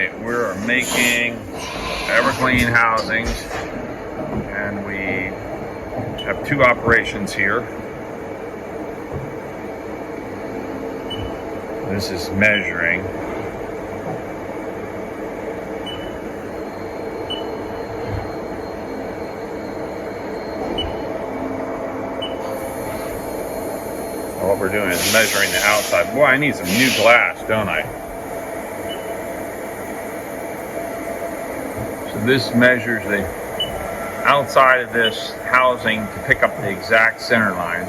Alright, we're making Everclean housings, and we have two operations here. This is measuring. What we're doing is measuring the outside. Boy, I need some new glass, don't I? So this measures the outside of this housing to pick up the exact center line.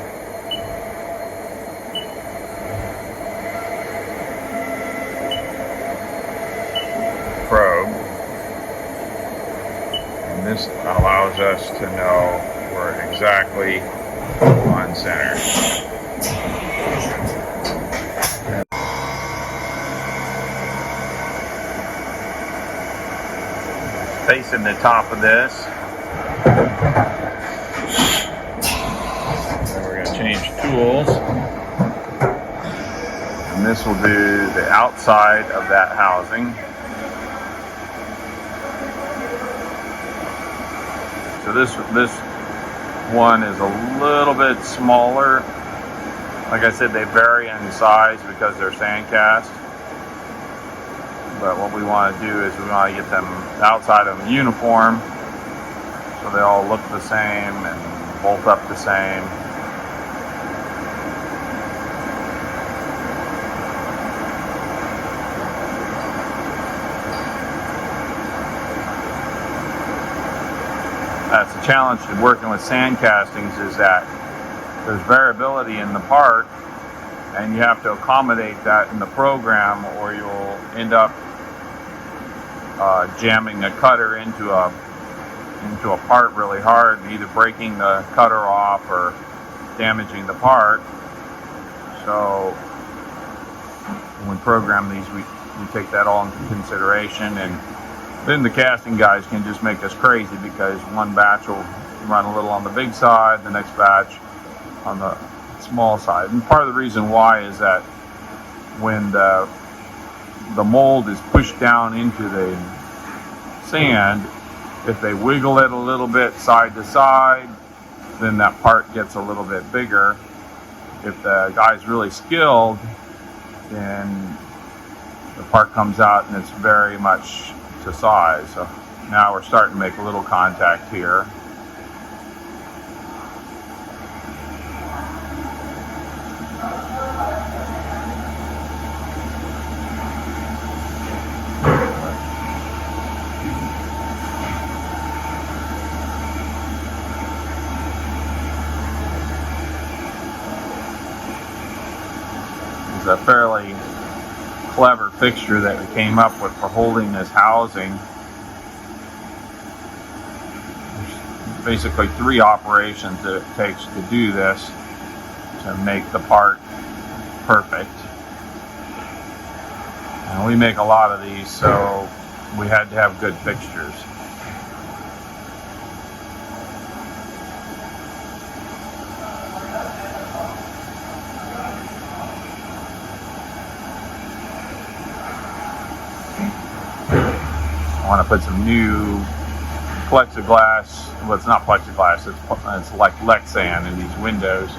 Probe. And this allows us to know we're exactly on center. Facing the top of this. Then we're going to change tools. And this will do the outside of that housing. So this one is a little bit smaller. Like I said, they vary in size because they're sand cast. But what we want to do is we want to get them outside of them uniform, so they all look the same and bolt up the same. That's the challenge to working with sand castings, is that there's variability in the part, and you have to accommodate that in the program, or you'll end up jamming a cutter into a part really hard, either breaking the cutter off or damaging the part. So when we program these, we take that all into consideration, and then the casting guys can just make us crazy, because one batch will run a little on the big side, the next batch on the small side. And part of the reason why is that when the mold is pushed down into the sand, if they wiggle it a little bit side to side, then that part gets a little bit bigger. If the guy's really skilled, then the part comes out and it's very much to size. So now we're starting to make a little contact here. A fairly clever fixture that we came up with for holding this housing. There's basically three operations that it takes to do this, to make the part perfect. And we make a lot of these, so we had to have good fixtures. I want to put some new plexiglass. Well, it's not plexiglass, it's like Lexan in these windows,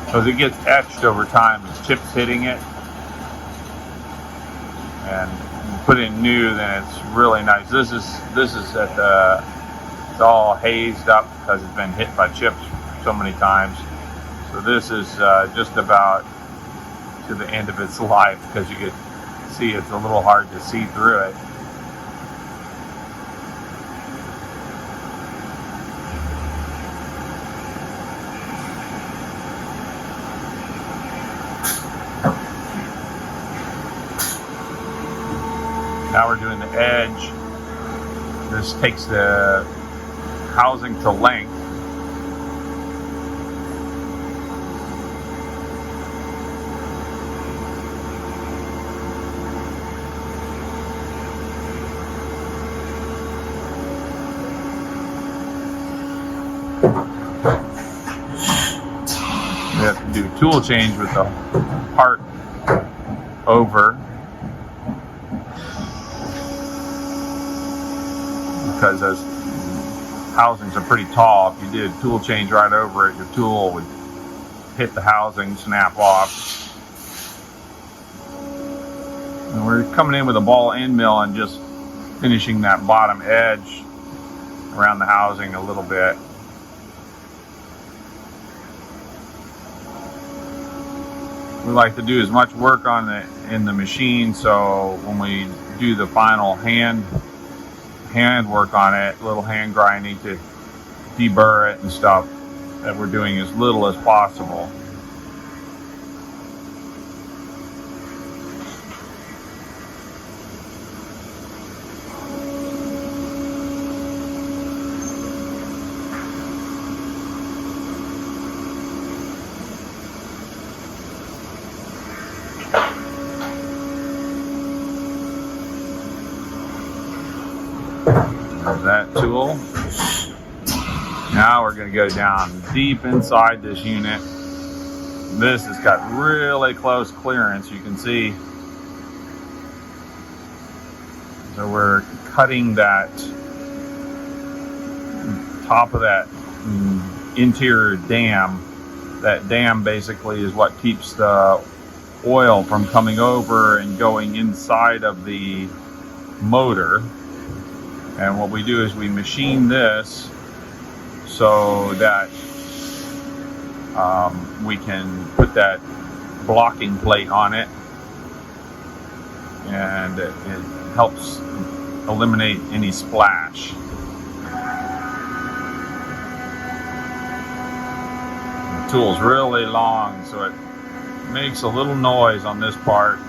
because it gets etched over time as chips hitting it. And you put in new, then it's really nice. This is at the, it's all hazed up because it's been hit by chips so many times. So this is just about to the end of its life, because you can see it's a little hard to see through it. Now we're doing the edge. This takes the housing to length. We have to do tool change with the part over. because those housings are pretty tall. If you did a tool change right over it, your tool would hit the housing, snap off. And we're coming in with a ball end mill and just finishing that bottom edge around the housing a little bit. We like to do as much work on it in the machine, so when we do the final hand work on it, little hand grinding to deburr it and stuff, that we're doing as little as possible. There's that tool. Now we're going to go down deep inside this unit. This has got really close clearance, you can see. So we're cutting that top of that interior dam. That dam basically is what keeps the oil from coming over and going inside of the motor. And what we do is we machine this so that we can put that blocking plate on it, and it helps eliminate any splash. The tool's really long, so it makes a little noise on this part.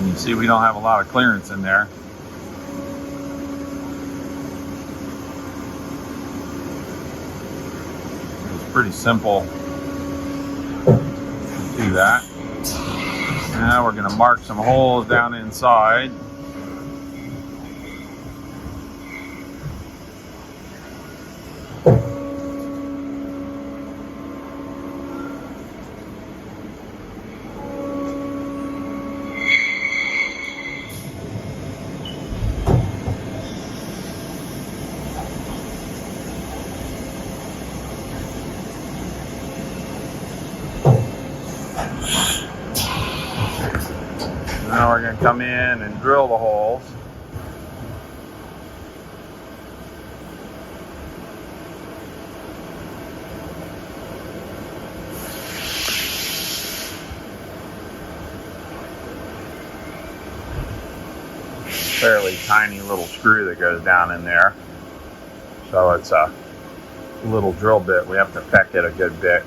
You see, we don't have a lot of clearance in there. It's pretty simple to do that. Now we're going to mark some holes down inside. Now we're going to come in and drill the holes. Fairly tiny little screw that goes down in there. So it's a little drill bit. We have to peck it a good bit.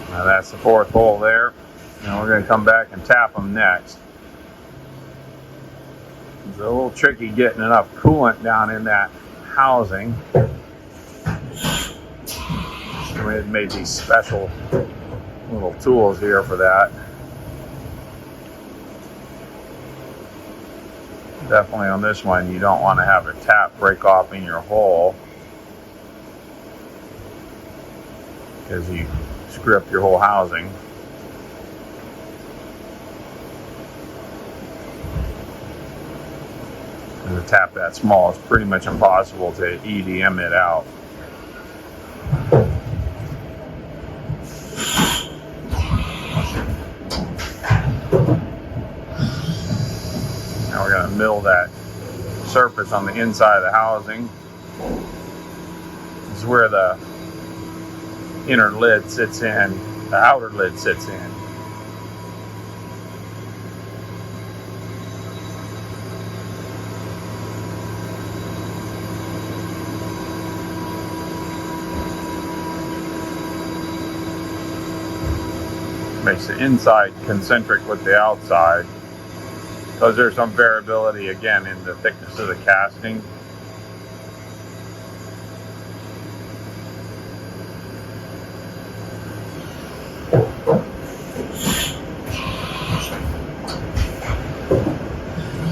Now that's the fourth hole there. And we're going to come back and tap them next. It's a little tricky getting enough coolant down in that housing. So we made these special little tools here for that. Definitely on this one, you don't want to have a tap break off in your hole, because you screw up your whole housing. And a tap that small is pretty much impossible to EDM it out. Now we're going to mill that surface on the inside of the housing. This is where the inner lid sits in, the outer lid sits in. makes the inside concentric with the outside, because there's some variability again in the thickness of the casting.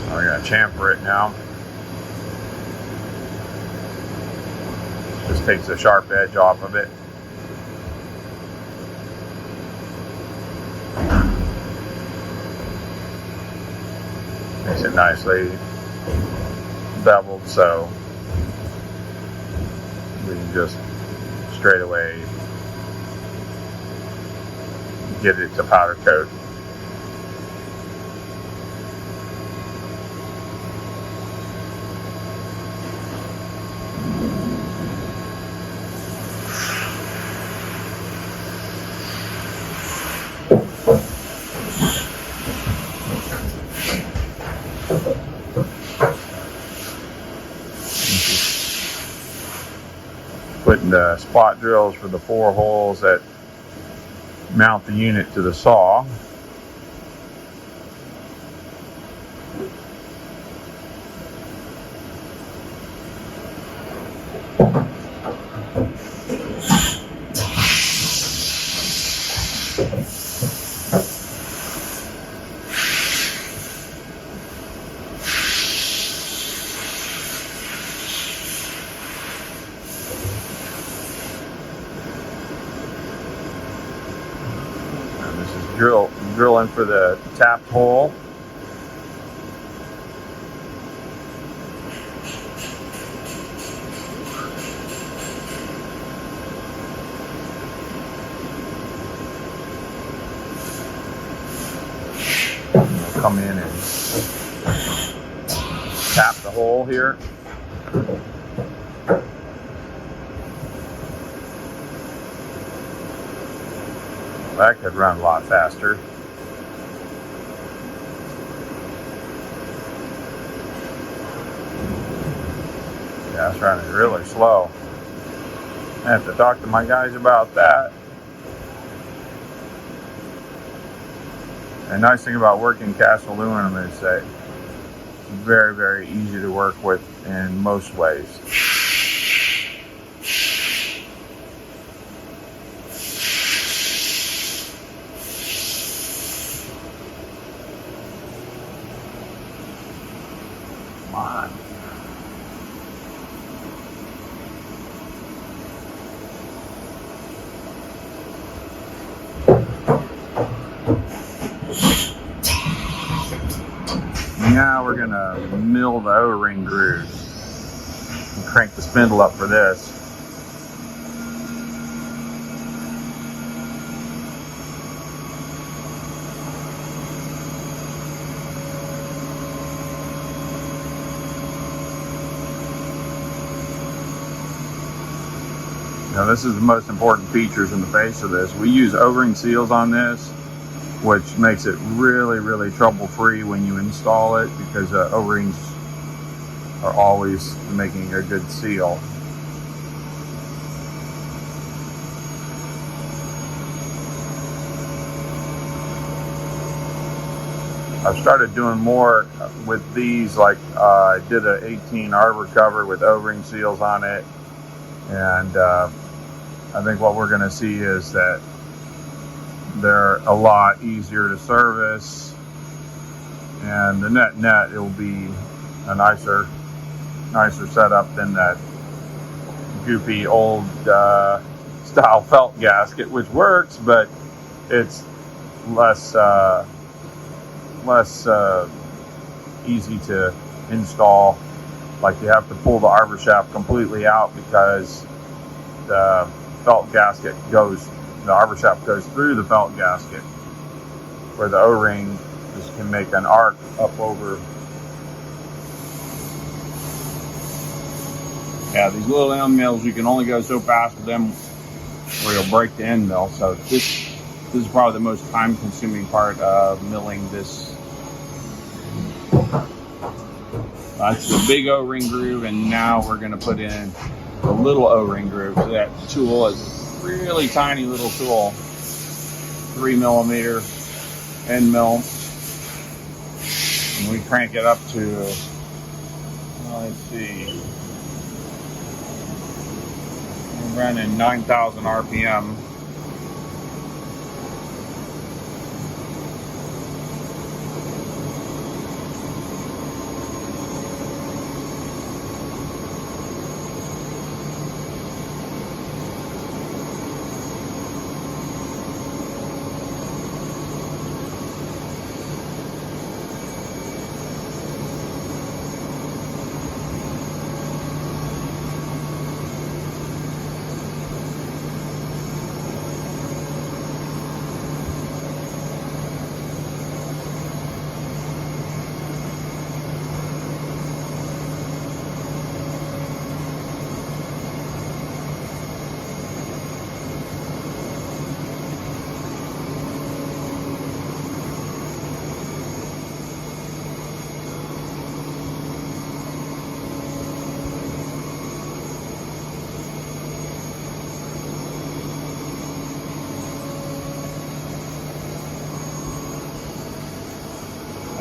We're going to chamfer it now. Just takes the sharp edge off of it. Makes it nicely beveled, so we can just straight away get it to powder coat. Putting the spot drills for the 4 holes that mount the unit to the saw. Drilling for the tap hole. We'll come in and tap the hole here. That could run a lot faster. Yeah, it's running really slow. I have to talk to my guys about that. The nice thing about working cast aluminum is that it's very, very easy to work with in most ways. Come on. Now we're going to mill the O-ring grooves and crank the spindle up for this. Now this is the most important features in the base of this. We use O-ring seals on this, which makes it really, really trouble-free when you install it, because O-rings are always making a good seal. I've started doing more with these, like I did an 18 arbor cover with O-ring seals on it, and I think what we're going to see is that they're a lot easier to service, and the net it will be a nicer setup than that goopy old style felt gasket, which works, but it's less easy to install. Like, you have to pull the arbor shaft completely out because the felt gasket goes. The arbor shaft goes through the felt gasket, where the O-ring just can make an arc up over. Yeah, these little end mills, you can only go so fast with them where you'll break the end mill. So this is probably the most time-consuming part of milling this. That's the big O-ring groove, and now we're going to put in the little O-ring groove. So that tool is really tiny little tool. 3mm end mill. And we crank it up to, let's see, we're running 9,000 RPM.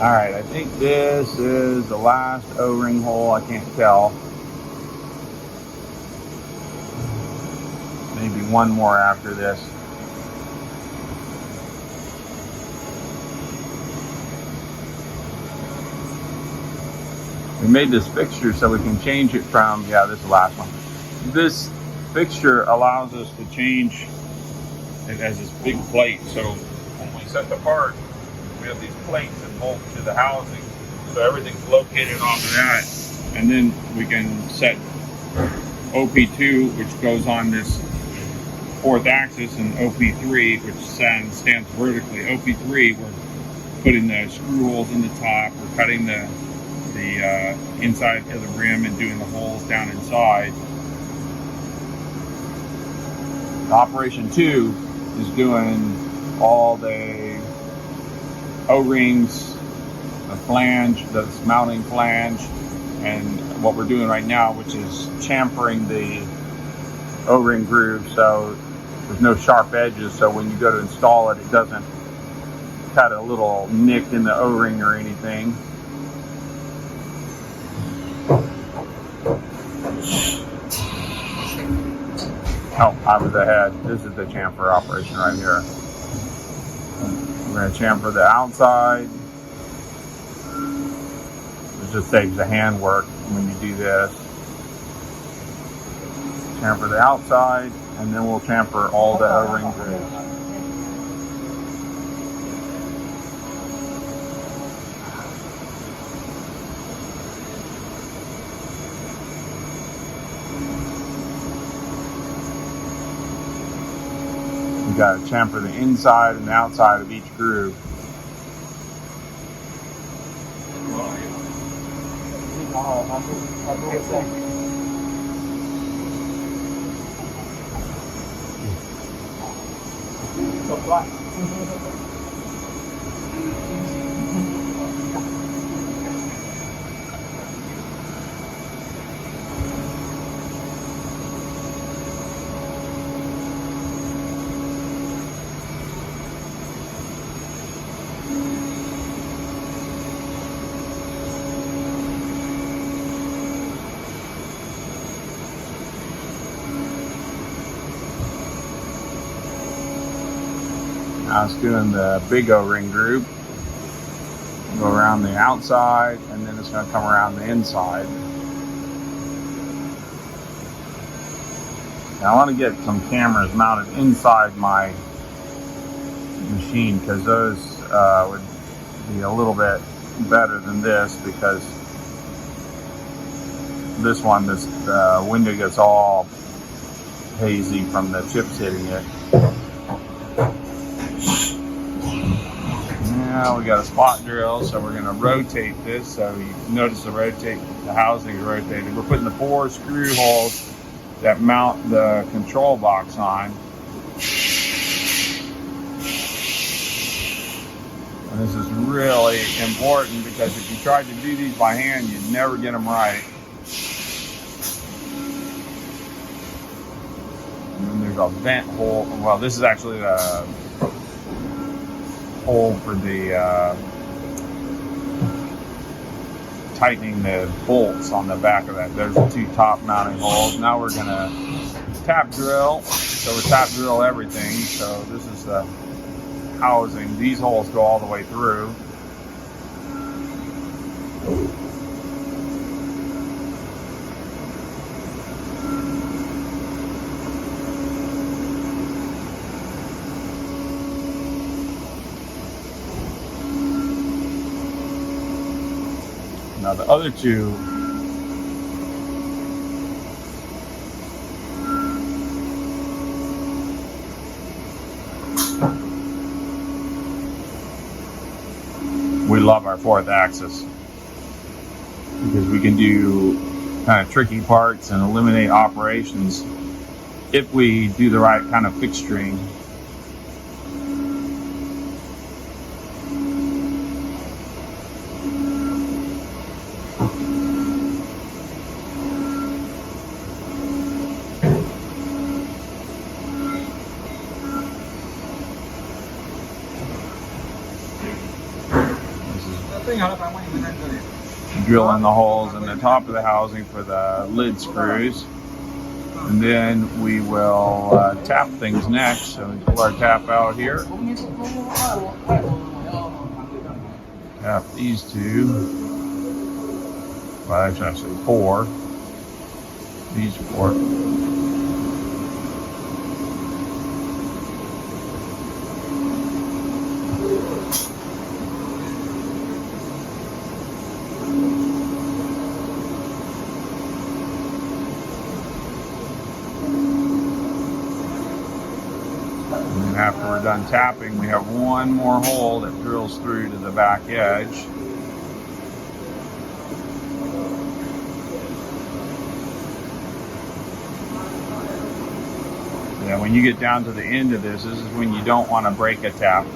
All right, I think this is the last O-ring hole. I can't tell. Maybe one more after this. We made this fixture so we can change it from, yeah, this is the last one. This fixture allows us to change, it has this big plate. So when we set the part, we have these plates that bolt to the housing. So everything's located onto that. And then we can set OP2, which goes on this fourth axis, and OP3, which stands vertically. OP3, we're putting the screw holes in the top. We're cutting the inside of the rim and doing the holes down inside. Operation 2 is doing all the O-rings, the flange, the mounting flange, and what we're doing right now, which is chamfering the O-ring groove so there's no sharp edges, so when you go to install it, it doesn't cut a little nick in the O-ring or anything. Oh, I was ahead. This is the chamfer operation right here. We're going to chamfer the outside. It just saves the hand work when you do this. Chamfer the outside, and then we'll chamfer all the O-ring grooves. You got to chamfer the inside and the outside of each groove. Now it's doing the big O-ring groove. Go around the outside, and then it's going to come around the inside. Now I want to get some cameras mounted inside my machine, because those would be a little bit better than this, because this one, this window gets all hazy from the chips hitting it. Now we got a spot drill, so we're going to rotate this. So you notice the housing is rotated. We're putting the 4 screw holes that mount the control box on. And this is really important, because if you tried to do these by hand, you'd never get them right. And then there's a vent hole. Well, this is actually the hole for the tightening the bolts on the back of that. There's the two top mounting holes. Now we're gonna tap drill. So we tap drill everything. So this is the housing. These holes go all the way through. Now the other two we love our 4th axis because we can do kind of tricky parts and eliminate operations if we do the right kind of fixturing. Drilling the holes in the top of the housing for the lid screws, and then we will tap things next. So we pull our tap out here, tap these two, well actually 4, these 4. After we're done tapping, we have one more hole that drills through to the back edge. And when you get down to the end of this, this is when you don't want to break a tap,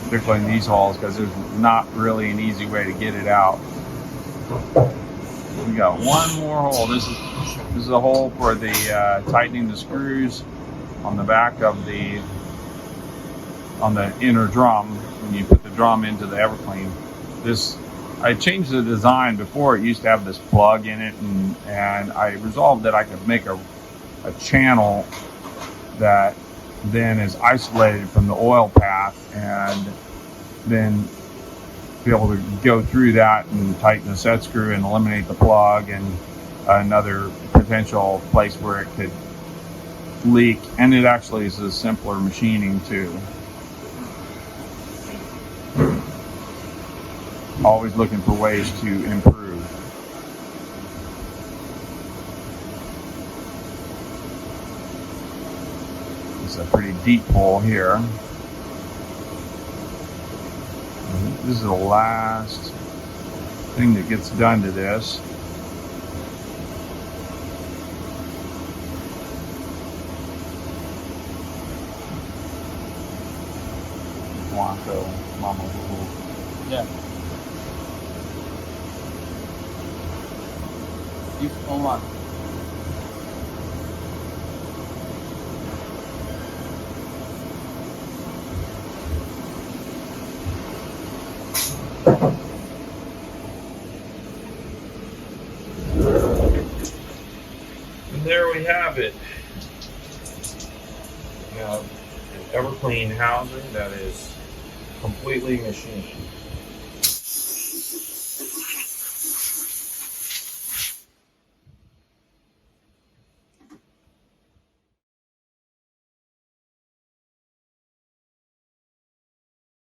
particularly in these holes, because there's not really an easy way to get it out. We got one more hole. This is a hole for the tightening the screws on the back of on the inner drum when you put the drum into the Everclean. I changed the design. Before it used to have this plug in it, and I resolved that I could make a channel that then is isolated from the oil path, and then be able to go through that and tighten the set screw and eliminate the plug and another potential place where it could leak. And it actually is a simpler machining too. Always looking for ways to improve. It's a pretty deep hole here. This is the last thing that gets done to this. Blanco, Mama. Yeah. You on one. And there we have it. We have an Everclean housing that is completely machined.